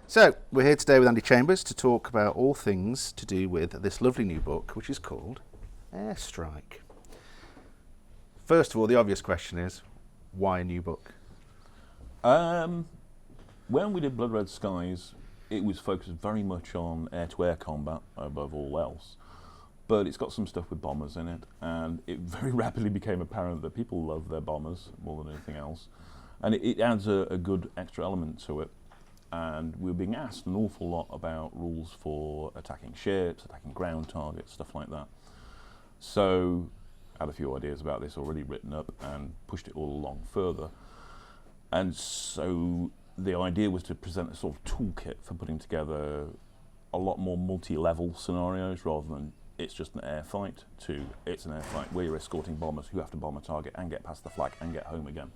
So, we're here today with Andy Chambers to talk about all things to do with this lovely new book, which is called Air Strike. First of all, the obvious question is, why a new book? When we did Blood Red Skies, it was focused very much on air-to-air combat above all else. But it's got some stuff with bombers in it, and it very rapidly became apparent that people love their bombers more than anything else. And it adds a good extra element to it. And we were being asked an awful lot about rules for attacking ships, attacking ground targets, stuff like that. So I had a few ideas about this already written up and pushed it all along further. And so the idea was to present a sort of toolkit for putting together a lot more multi-level scenarios rather than it's just an air fight to it's an air fight where you're escorting bombers who have to bomb a target and get past the flag and get home again.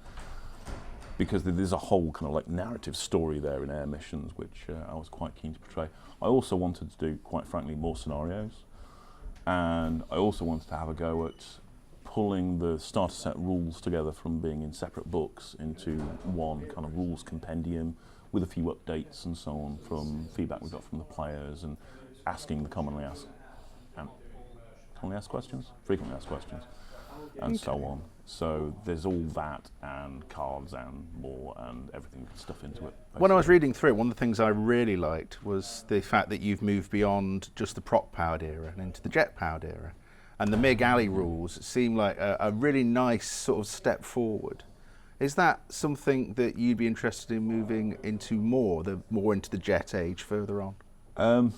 Because there's a whole kind of like narrative story there in air missions, which I was quite keen to portray. I also wanted to do, quite frankly, more scenarios. And I also wanted to have a go at pulling the starter set rules together from being in separate books into one kind of rules compendium with a few updates and so on from feedback we got from the players and asking the commonly asked questions, frequently asked questions, and so on. So there's all that and cards and more and everything stuff into it. Basically. When I was reading through it, one of the things I really liked was the fact that you've moved beyond just the prop-powered era and into the jet-powered era. And the MiG alley rules seem like a really nice sort of step forward. Is that something that you'd be interested in moving into more into the jet age further on?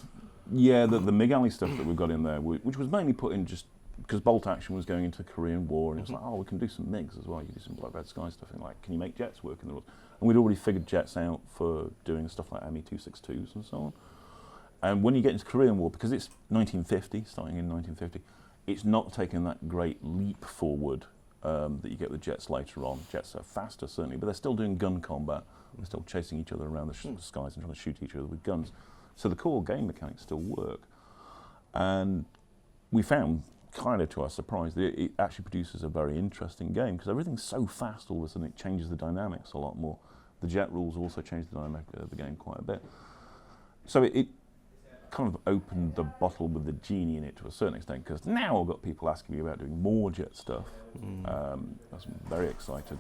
Yeah, the MiG alley stuff that we've got in there, which was mainly put in just because bolt action was going into the Korean War, and it was like, oh, we can do some MiGs as well. You do some Blood Red Sky stuff, and like, can you make jets work in the world? And we'd already figured jets out for doing stuff like Me-262s and so on. And when you get into Korean War, because it's 1950, starting in 1950, it's not taking that great leap forward that you get with jets later on. Jets are faster, certainly, but they're still doing gun combat. They're still chasing each other around the skies and trying to shoot each other with guns. So the core game mechanics still work. And we found, kind of to our surprise, that it actually produces a very interesting game because everything's so fast all of a sudden it changes the dynamics a lot more. The jet rules also change the dynamic of the game quite a bit. So it kind of opened the bottle with the genie in it to a certain extent because now I've got people asking me about doing more jet stuff. I'm very excited.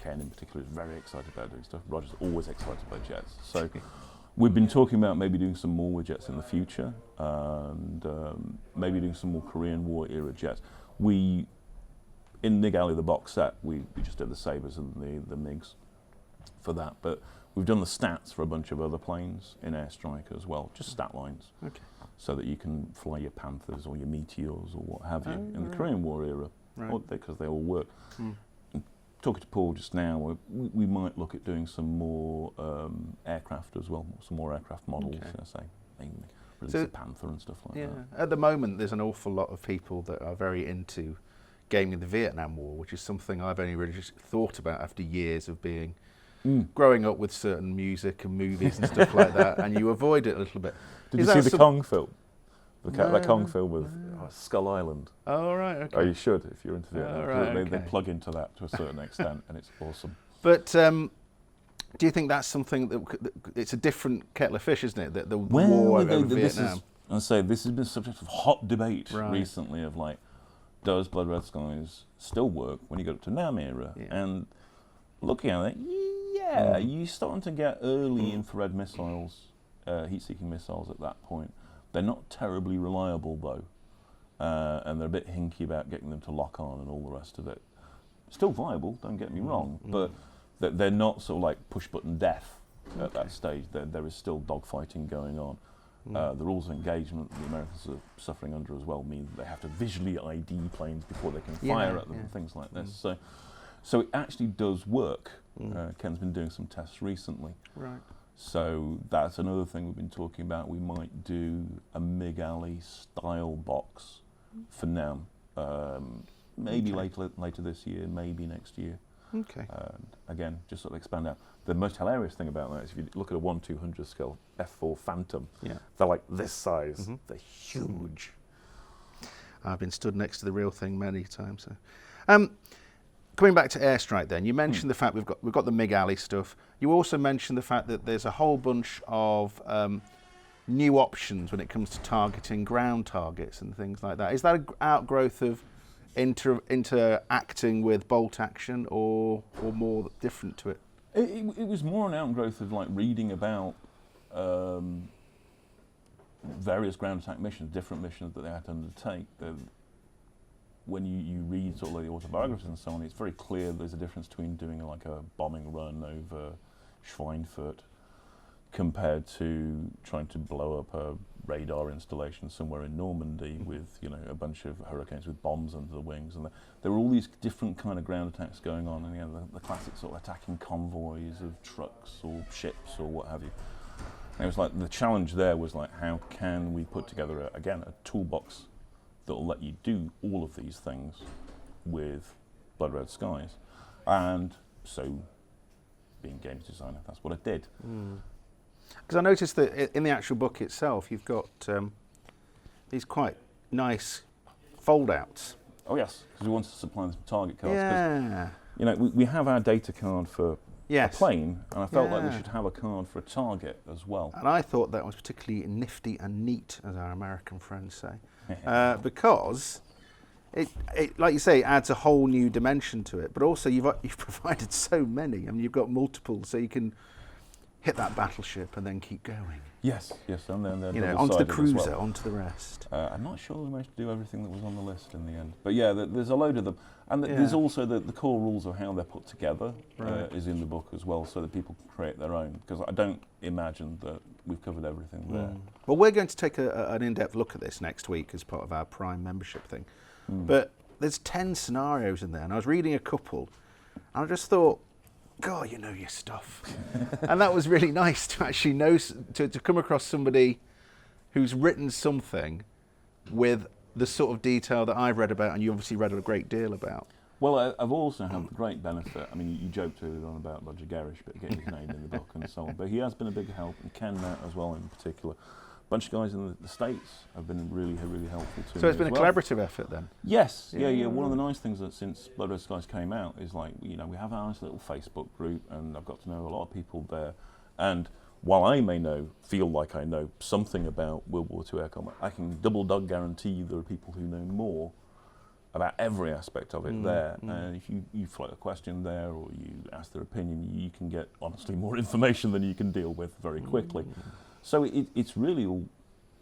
Ken in particular is very excited about doing stuff. Roger's always excited by jets. So we've been talking about maybe doing some more with jets in the future and maybe doing some more Korean War era jets. In MiG Alley, the box set, we just did the Sabres and the MiGs for that, but we've done the stats for a bunch of other planes in Air Strike as well, just stat lines, so that you can fly your Panthers or your Meteors or what have you in the Korean War era, because they all work. Talking to Paul just now, we might look at doing some more aircraft as well, some more aircraft models, maybe release a Panther and stuff like that. At the moment, there's an awful lot of people that are very into gaming the Vietnam War, which is something I've only really just thought about after years of growing up with certain music and movies and stuff like that, and you avoid it a little bit. Did you see the Kong film? That Kong film with Skull Island. Oh, right, okay. Oh, you should if you're into Vietnam. Oh, right, they plug into that to a certain extent, and it's awesome. But do you think that's something that it's a different kettle of fish, isn't it? The war over Vietnam. This has been a subject of hot debate recently of like, does Blood Red Skies still work when you go up to Nam era? And looking at it, you're starting to get early infrared missiles, heat-seeking missiles at that point. They're not terribly reliable though, and they're a bit hinky about getting them to lock on and all the rest of it. Still viable, don't get me wrong, but they're not sort of like push-button death at that stage. There is still dogfighting going on. The rules of engagement the Americans are suffering under as well mean that they have to visually ID planes before they can fire at them and things like this. So it actually does work. Ken's been doing some tests recently. Right. So that's another thing we've been talking about. We might do a MiG Alley style box for NAM. Maybe later this year, maybe next year. Okay. Again, just sort of expand out. The most hilarious thing about that is if you look at a 1/200 scale F4 Phantom, they're like this size. They're huge. I've been stood next to the real thing many times. So. coming back to Air Strike, then you mentioned the fact we've got the MiG alley stuff. You also mentioned the fact that there's a whole bunch of new options when it comes to targeting ground targets and things like that. Is that an outgrowth of interacting with bolt action, or more different to it? It was more an outgrowth of like reading about various ground attack missions, different missions that they had to undertake. When you read sort of the autobiographies and so on, it's very clear there's a difference between doing like a bombing run over Schweinfurt compared to trying to blow up a radar installation somewhere in Normandy with, you know, a bunch of Hurricanes with bombs under the wings. And there were all these different kind of ground attacks going on, and, you know, the classic sort of attacking convoys of trucks or ships or what have you. And it was like the challenge there was like, how can we put together again a toolbox that will let you do all of these things with Blood Red Skies? And so, being games designer, that's what I did. Because I noticed that in the actual book itself, you've got these quite nice fold-outs. Oh yes, because we wanted to supply them target cards. Yeah. You know, we have our data card for Yes. a plane, and I felt like we Yeah. should have a card for a target as well. And I thought that was particularly nifty and neat, as our American friends say, because it, like you say, adds a whole new dimension to it. But also, you've provided so many. I mean, you've got multiple, so you can hit that battleship and then keep going. Yes, and then You know, onto the cruiser, onto the rest. I'm not sure we managed to do everything that was on the list in the end, but yeah, there's a load of them, and there's also the core rules of how they're put together is in the book as well, so that people can create their own. Because I don't imagine that we've covered everything there. Well, we're going to take an in-depth look at this next week as part of our Prime membership thing. But there's 10 scenarios in there, and I was reading a couple, and I just thought, God, you know your stuff. And that was really nice to actually know, to come across somebody who's written something with the sort of detail that I've read about, and you obviously read a great deal about. Well, I've also had the great benefit. I mean, you joked earlier on about Roger Garish, but getting his name in the book and so on. But he has been a big help, and Ken as well in particular. A bunch of guys in the States have been really helpful to me. So it's been as a well. collaborative effort then? Yes, yeah. One of the nice things that since Blood Red Skies came out is like, you know, we have our nice little Facebook group, and I've got to know a lot of people there. And while I may feel like I know something about World War II air combat, I can double-dog guarantee you there are people who know more about every aspect of it there. And if you float a question there or you ask their opinion, you can get, honestly, more information than you can deal with very quickly. So it's really all,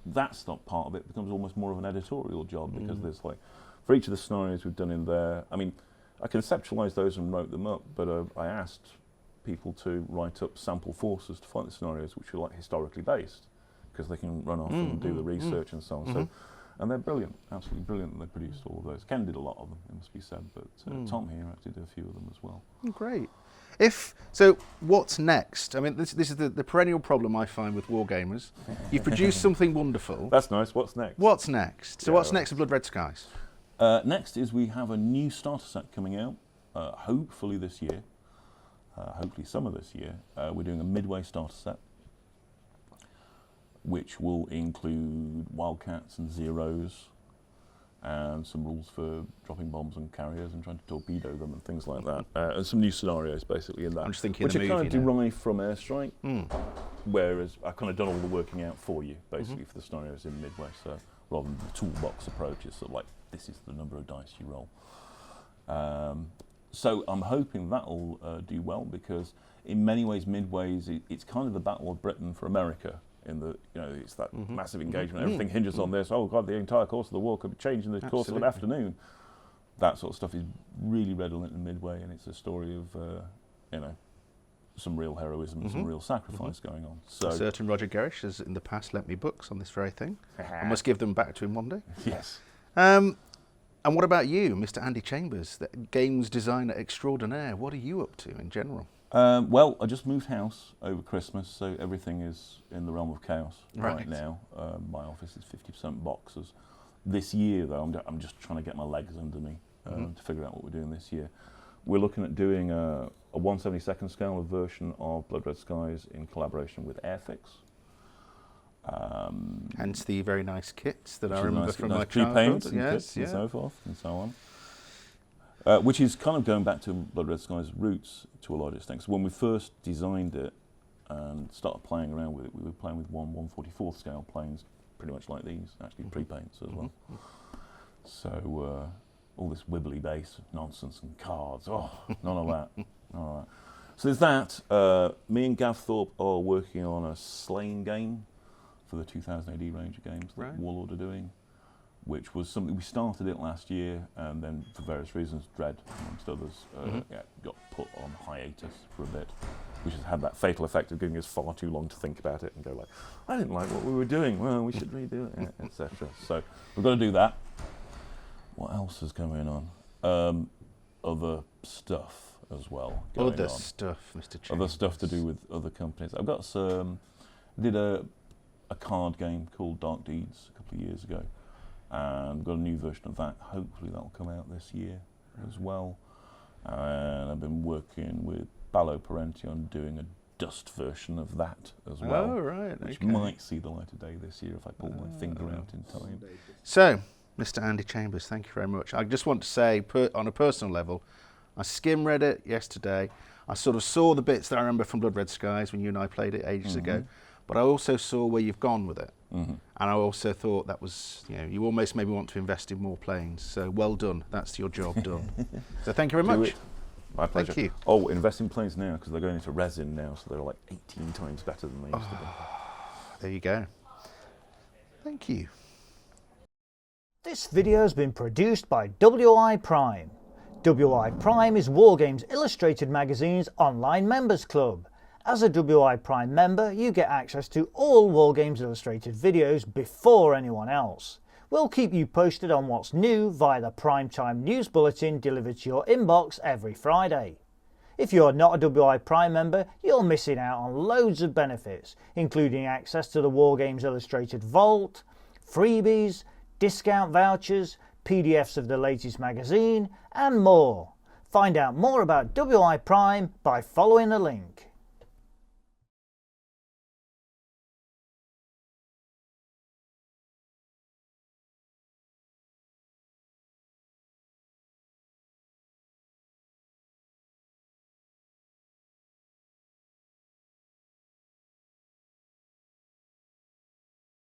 that's not part of it, becomes almost more of an editorial job, because there's like, for each of the scenarios we've done in there, I mean, I conceptualised those and wrote them up, but I asked people to write up sample forces to fight the scenarios which are like historically based, because they can run off and do the research and so on. So, and they're brilliant, absolutely brilliant, and they produced all of those. Ken did a lot of them, it must be said, but Tom here actually did a few of them as well. Great. So what's next? I mean, this is the perennial problem I find with wargamers. You've produced something wonderful. That's nice. What's next? What's next? So what's next with Blood Red Skies? Next is we have a new starter set coming out, hopefully this year, hopefully summer this year. We're doing a Midway Starter Set, which will include Wildcats and Zeros, and some rules for dropping bombs on carriers and trying to torpedo them and things like that. And some new scenarios basically in that. I'm just thinking which of are the kind of movie now. derived from Air Strike, whereas I've kind of done all the working out for you, basically, for the scenarios in Midway. So rather than the toolbox approach, it's sort of like, this is the number of dice you roll. So I'm hoping that'll do well, because in many ways Midway's, it's kind of the Battle of Britain for America. In the, you know, it's that massive engagement. Everything hinges on this. Oh God, the entire course of the war could be changed in the course of an afternoon. That sort of stuff is really redolent in Midway, and it's a story of, you know, some real heroism and some real sacrifice going on. So A certain Roger Garish has in the past lent me books on this very thing. I must give them back to him one day. Yes. And what about you, Mr. Andy Chambers, the games designer extraordinaire? What are you up to in general? Well, I just moved house over Christmas, so everything is in the realm of chaos right now. My office is 50% boxes. This year, though, I'm just trying to get my legs under me to figure out what we're doing this year. We're looking at doing a 1/72nd scale version of Blood Red Skies in collaboration with Airfix. Hence the very nice kits that I Which is remember nice, from nice my pre-paints childhood. and Yes, kits and so forth and so on. Which is kind of going back to Blood Red Sky's roots to a large extent. So when we first designed it and started playing around with it, we were playing with 1/144th scale planes, pretty much like these, actually pre-paints as well. So all this wibbly base nonsense and cards, none of that. None of that. So there's that. Me and Gav Thorpe are working on a slaying game for the 2000 AD range of games that Warlord are doing, which was something we started it last year, and then for various reasons, Dread amongst others, got put on hiatus for a bit, which has had that fatal effect of giving us far too long to think about it and go like, I didn't like what we were doing, well, we should redo it, etc. So we've got to do that. What else is going on? Other stuff as well going Other on. stuff, Mr. Chambers. Other stuff to do with other companies. I've got some, did a card game called Dark Deeds a couple of years ago. And we've got a new version of that. Hopefully that'll come out this year as well. And I've been working with Ballo Parenti on doing a dust version of that as well. Oh, right, which might see the light of day this year if I pull my finger out in time. So, Mr. Andy Chambers, thank you very much. I just want to say, on a personal level, I skim read it yesterday. I sort of saw the bits that I remember from Blood Red Skies when you and I played it ages ago, but I also saw where you've gone with it. And I also thought that was, you almost made me want to invest in more planes. So well done. That's your job done. So thank you very much. My pleasure. Thank you. Oh, invest in planes now because they're going into resin now, so they're like 18 times better than they used to be. There you go. Thank you. This video has been produced by WI Prime. WI Prime is Wargames Illustrated Magazine's online members club. As a WI Prime member, you get access to all Wargames Illustrated videos before anyone else. We'll keep you posted on what's new via the Primetime News Bulletin delivered to your inbox every Friday. If you're not a WI Prime member, you're missing out on loads of benefits, including access to the Wargames Illustrated Vault, freebies, discount vouchers, PDFs of the latest magazine, and more. Find out more about WI Prime by following the link.